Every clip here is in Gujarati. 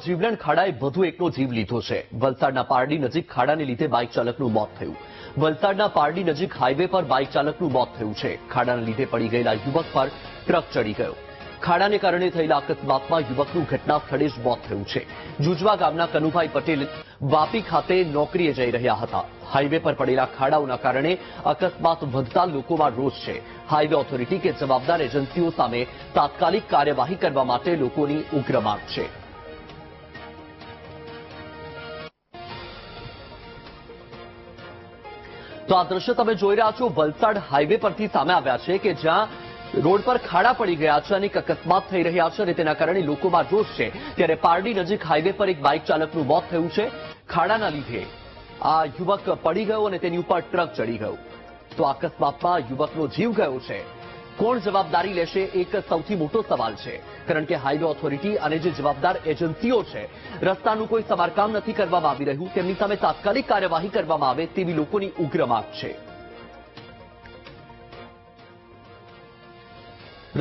જીવલેણ ખાડાએ વધુ એકનો જીવ લીધો છે। વલસાડના પારડી નજીક ખાડાને લીધે બાઇક ચાલકનું મોત થયું। વલસાડના પારડી નજીક હાઈવે પર બાઇક ચાલકનું મોત થયું છે। ખાડાના લીધે પડી ગયેલા યુવક પર ટ્રક ચડી ગયો। ખાડાને કારણે થયેલા અકસ્માતમાં યુવકનું ઘટના સ્થળે જ મોત થયું છે। જુજવા ગામના કનુભાઈ પટેલ વાપી ખાતે નોકરીએ જઈ રહ્યા હતા। હાઈવે પર પડેલા ખાડાઓના કારણે અકસ્માત વધતા લોકોમાં રોષ છે। હાઈવે ઓથોરિટી કે જવાબદાર એજન્સીઓ સામે તાત્કાલિક કાર્યવાહી કરવા માટે લોકોની ઉગ્ર માંગ છે। તો આ દ્રશ્ય તમે જોઈ રહ્યા છો વલસાડ હાઈવે પરથી સામે આવ્યા છે કે જ્યાં રોડ પર ખાડા પડી ગયા છે અને અકસ્માત થઈ રહ્યા છે અને તેના કારણે લોકોમાં રોષ છે। ત્યારે પારડી નજીક હાઈવે પર એક બાઇક ચાલકનું મોત થયું છે। ખાડાના લીધે આ યુવક પડી ગયો અને તેની ઉપર ટ્રક ચડી ગયો। તો અકસ્માતમાં યુવકનો જીવ ગયો છે। કોણ જવાબદારી લેશે એક સૌથી મોટો સવાલ છે, કારણ કે હાઈવે ઓથોરિટી અને જે જવાબદાર એજન્સીઓ છે રસ્તાનું કોઈ સમારકામ નથી કરવામાં આવી રહ્યું। તેમની સામે તાત્કાલિક કાર્યવાહી કરવામાં આવે તેવી લોકોની ઉગ્ર માંગ છે।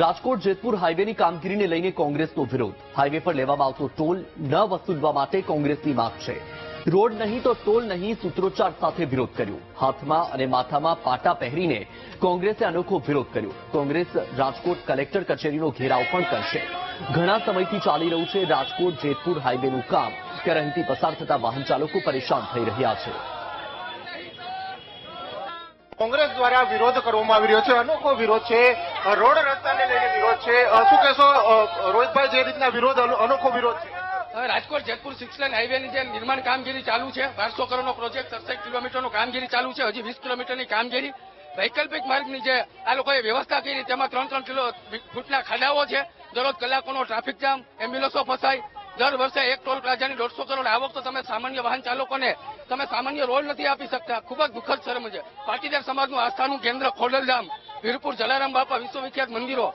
રાજકોટ જેતપુર હાઈવેની કામગીરીને લઈને કોંગ્રેસનો વિરોધ। હાઈવે પર લેવામાં આવતો ટોલ ન વસૂલવા માટે કોંગ્રેસની માંગ છે। રોડ નહીં તો ટોલ નહીં સૂત્રોચ્ચાર સાથે વિરોધ કર્યો। હાથમાં અને માથામાં પાટા પહેરીને કોંગ્રેસે અનોખો વિરોધ કર્યો। કોંગ્રેસ રાજકોટ કલેક્ટર કચેરીનો ઘેરાવ પણ કરશે। ઘણા સમયથી ચાલી રહ્યું છે રાજકોટ જેતપુર હાઈવેનું કામ, ત્યારે અહીંથી પસાર થતા વાહન ચાલકો પરેશાન થઈ રહ્યા છે। કોંગ્રેસ દ્વારા વિરોધ કરવામાં આવી રહ્યો છે, અનોખો વિરોધ છે। રોડ રસ્તાને લઈને વિરોધ છે। શું કહેશો રોહિતભાઈ, જે રીતના વિરોધ અનોખો વિરોધ છે? રાજકોટ જેતપુર 6 લેન હાઈવેની જે નિર્માણ કામગીરી ચાલુ છે, 1200 કરોડનો પ્રોજેક્ટ, 67 કિલોમીટરનો કામગીરી ચાલુ છે, હજી 20 કિલોમીટરની કામગીરી। વૈકલ્પિક માર્ગની જે આ લોકોએ વ્યવસ્થા કરી તેમાં 3-3 ફૂટના ખાડાઓ છે। દરરોજ કલાકોનો ટ્રાફિક જામ, એમ્બ્યુલન્સો ફસાય। દર વર્ષે એક ટોલ પ્લાઝાની 150 કરોડ આવક, તો તમે સામાન્ય વાહન ચાલકોને તમે સામાન્ય રોડ નથી આપી શકતા। ખૂબ જ દુઃખદ શરમ છે। પાટીદાર સમાજનું આસ્થાનું કેન્દ્ર ખોડલધામ, વીરપુર જલારામ બાપા વિશ્વવિખ્યાત મંદિરો,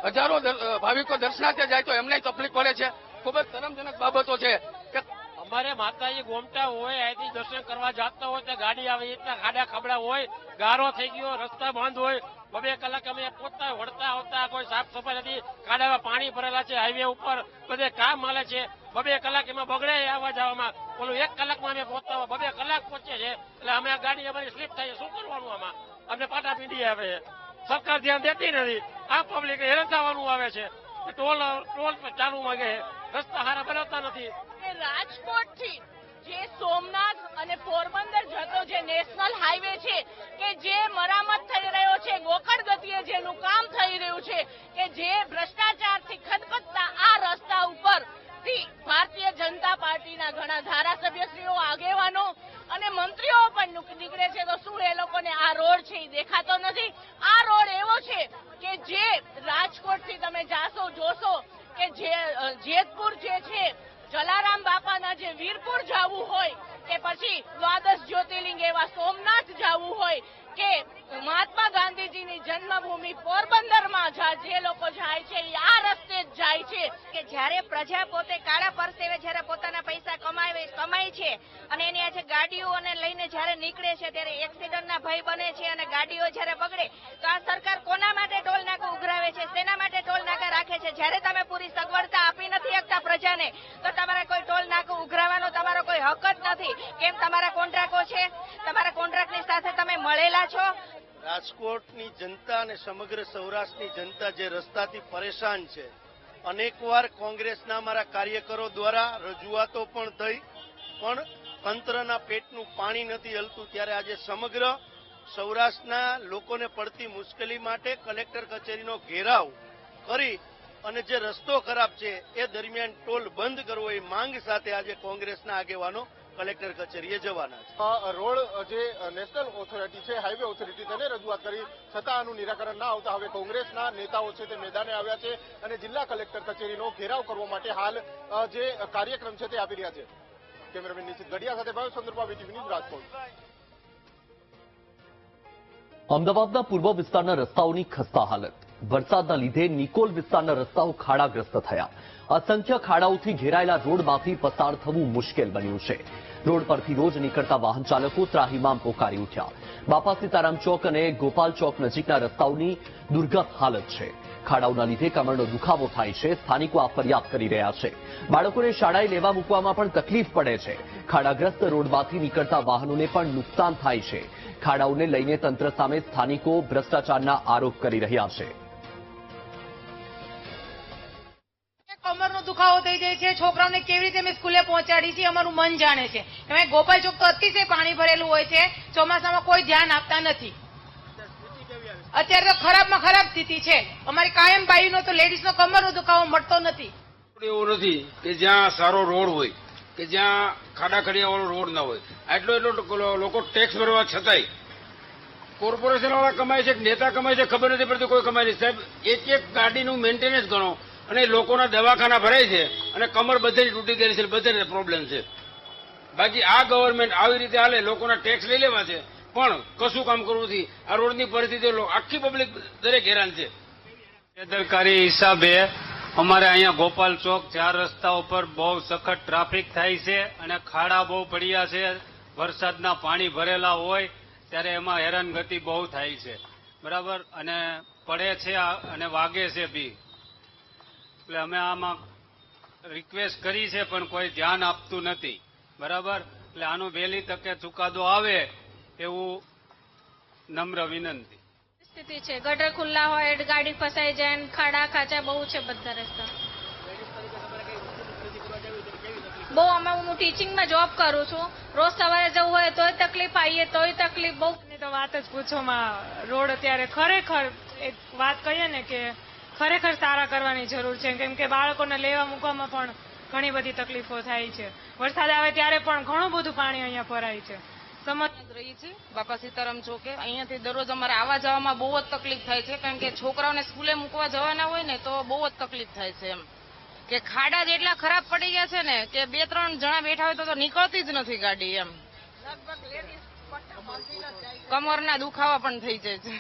હજારો ભાવિકો દર્શનાર્થે જાય તો એમને તકલીફ પડે છે। ખૂબ જ શરમજનક બાબતો છે કે અમારે માતાજી ગોમટા હોય, અહીંથી દર્શન કરવા જતા હોય તો ગાડી આવે, એટલા ખાડા ખાબડા હોય, ગારો થઈ ગયો, રસ્તા બંધ હોય, 2 કલાક અમે પોતા વળતા આવતા, કોઈ સાફ સફાઈ નથી, ખાડામાં પાણી ભરેલા છે, હાઈવે ઉપર બધે કામ હાલે છે। 2 કલાક એમાં બગડે આવવા જવામાં, ઓલું 1 કલાકમાં અમે પહોંચતા હોય, 2 કલાક પહોંચે છે। એટલે અમે આ ગાડી અમારી સ્લીપ થાય, શું કરવાનું? આમાં અમને પાટા પીડી આવે છે, સરકાર ધ્યાન દેતી નથી, આ પબ્લિક હેરાન થવાનું આવે છે। ટોલ ચાલુ માંગે છે, રસ્તા સારા બનાવતા નથી। રાજકોટ થી જે સોમનાથ અને પોરબંદર જતો જે નેશનલ હાઈવે છે કે જે મરામત થઈ રહ્યો છે, ગોકળ ગતિએ જેનું કામ થઈ રહ્યું છે, કે જે ભ્રષ્ટાચારથી ખદખદતા આ રસ્તા ઉપર થી ભારતીય જનતા પાર્ટીના ઘણા ધારાસભ્યશ્રીઓ, આગેવાનો અને મંત્રીઓ પણ નીકળે છે, તો શું એ લોકોને આ રોડ છે એ દેખાતો નથી? આ રોડ એવો છે કે જે રાજકોટ થી તમે જાશો જોશો કે જે જેતપુર જે છે, જલારામ બાપાના જે વીરપુર જવું હોય કે પછી દ્વાદશ જ્યોતિર્લિંગ એવા સોમનાથ જવું હોય કે મહાત્મા ગાંધીજીની જન્મભૂમિ પોરબંદરમાં જે લોકો જાય છે એ આ રસ્તે જ જાય છે। કે જ્યારે પ્રજા પોતે કાળા પરસેવે જ્યારે પોતાના પૈસા કમાય છે અને એની આજે ગાડીઓને લઈને જ્યારે નીકળે છે ત્યારે એક્સિડન્ટના ભય બને છે અને ગાડીઓ જ્યારે બગડે તો આ સરકાર કોના માટે ટોલ નાકા ઉઘરાવે છે? શેના માટે ટોલ નાકા રાખે છે? જ્યારે તમે પૂરી સગવડતા આપી નથી શકતા પ્રજાને તો તમારે કોઈ ટોલ નાકું ઉઘરાવવાનો તમારો કોઈ હક જ નથી। કેમ તમારા કોન્ટ્રાક્ટો છે? તમારા કોન્ટ્રાક્ટની સાથે તમે મળેલા છો? રાજકોટની જનતા અને સમગ્ર સૌરાષ્ટ્રની જનતા જે રસ્તાથી પરેશાન છે, અનેકવાર કોંગ્રેસના અમારા કાર્યકરો દ્વારા રજૂઆતો પણ થઈ, પણ તંત્રના પેટનું પાણી નથી હલતું। ત્યારે આજે સમગ્ર સૌરાષ્ટ્રના લોકોને પડતી મુશ્કેલી માટે કલેક્ટર કચેરીનો ઘેરાવ કરી અને જે રસ્તો ખરાબ છે એ દરમિયાન ટોલ બંધ કરવો એ માંગ સાથે આજે કોંગ્રેસના આગેવાનો કલેક્ટર કચેરીએ જવાના છે। રોડ જે નેશનલ ઓથોરિટી છે, હાઈવે ઓથોરિટી, તેને રજૂઆત કરી છતાં આનું નિરાકરણ ના આવતા હવે કોંગ્રેસના નેતાઓ છે તે મેદાને આવ્યા છે અને જિલ્લા કલેક્ટર કચેરીનો ઘેરાવ કરવા માટે હાલ જે કાર્યક્રમ છે તે આપી રહ્યા છે। કેમેરામેન નિશિત ગઢિયા સાથે ભાવેશ ચંદ્રપા, વીટીવી ન્યૂઝ, રાજકોટ। અમદાવાદના પૂર્વ વિસ્તારના રસ્તાઓની ખસ્તા હાલત। વરસાદના લીધે નિકોલ વિસ્તારના રસ્તાઓ ખાડાગ્રસ્ત થયા। અસંખ્ય ખાડાઓથી ઘેરાયેલા રોડમાંથી પસાર થવું મુશ્કેલ બન્યું છે। રોડ પરથી રોજ નીકળતા વાહન ચાલકો ત્રાહિમામ પોકારી ઉઠ્યા। બાપા સીતારામ ચોક અને ગોપાલ ચોક નજીકના રસ્તાઓની દુર્ગત હાલત છે। ખાડાઓના લીધે કમરનો દુખાવો થાય છે. સ્થાનિકો આ ફરિયાદ કરી રહ્યા છે. બાળકોને શાળાએ લેવા મૂકવામાં પણ તકલીફ પડે છે. ખાડાગ્રસ્ત રોડમાંથી નીકળતા વાહનોને પણ નુકસાન થાય છે. ખાડાઓને લઈને તંત્ર સામે સ્થાનિકો ભ્રષ્ટાચારના આરોપ કરી રહ્યા છે. કમરનો દુખાવો થઈ જાય છે. છોકરાઓને કેવી રીતે અમે સ્કૂલે પહોંચાડી છે અમારું મન જાણે છે. એમાં ગોપાલ ચોક તો અતિશય પાણી ભરેલું હોય છે. ચોમાસામાં કોઈ ધ્યાન આપતા નથી. અત્યારે તો ખરાબમાં ખરાબ સ્થિતિ છે. અમારી કાયમ બાઈનો તો લેડીઝનો કમરનો દુખાવો મળતો નથી. એવું નથી કે જ્યાં સારો રોડ હોય કે જ્યાં ખાડા ખડિયાવાળો રોડ ના હોય. એટલો લોકો ટેક્સ ભરવા છતાંય કોર્પોરેશન વાળા કમાય છે, નેતા કમાય છે, ખબર નથી પડતી કોઈ કમાય નહીં. સાહેબ, એક ગાડીનું મેન્ટેનન્સ ગણો અને લોકોના દવાખાના ભરાય છે અને કમર બધે તૂટી ગયેલી છે, બધે પ્રોબ્લેમ છે. બાકી આ ગવર્મેન્ટ આવી રીતે હાલે, લોકોના ટેક્સ લઈ લેવા છે પણ કશું કામ કરવું નથી. આ રોડની પરિસ્થિતિ આખી પબ્લિક દરેક હેરાન છે. બેદરકારી હિસાબે અમારે અહીંયા ગોપાલ ચોક 4 રસ્તા ઉપર બહુ સખત ટ્રાફિક થાય છે અને ખાડા બહુ પડ્યા છે. વરસાદના પાણી ભરેલા હોય ત્યારે એમાં હેરાનગતિ બહુ થાય છે, બરાબર, અને પડે છે અને વાગે છે બી. એટલે અમે આમાં રિક્વેસ્ટ કરી છે પણ કોઈ ધ્યાન આપતું નથી, બરાબર. એટલે આનું વહેલી તકે ચુકાદો આવે એવું નમ્ર વિનંતી. સ્થિતિ છે, ગટર ખુલ્લા હોય, ગાડી ફસાઈ જાય, ખાડા ખાચા બહુ છે બધા રસ્તા. બહુ અમે હું ટીચિંગમાં જોબ કરું છું. રોજ સવારે જવું હોય તોય તકલીફ, આવીએ તોય તકલીફ. બહુ તો વાત જ પૂછોમાં. રોડ અત્યારે ખરેખર એક વાત કહીએ ને કે ખરેખર સારા કરવાની જરૂર છે, કેમ કે બાળકોને લેવા મૂકવામાં પણ ઘણી બધી તકલીફો થાય છે. વરસાદ આવે ત્યારે પણ ઘણું બધું પાણી અહીંયા ભરાય છે. રહી છે બાપા સીતારામ ચોકે. અહીંયાથી દરરોજ અમારે આવવા જવામાં બહુ જ તકલીફ થાય છે, કારણ કે છોકરાઓને સ્કૂલે મૂકવા જવાના હોય ને તો બહુ જ તકલીફ થાય છે. એમ કે ખાડા જેટલા ખરાબ પડી ગયા છે ને કે 2-3 જણા બેઠા હોય તો નીકળતી જ નથી ગાડી. એમ કમરના દુખાવા પણ થઈ જાય છે.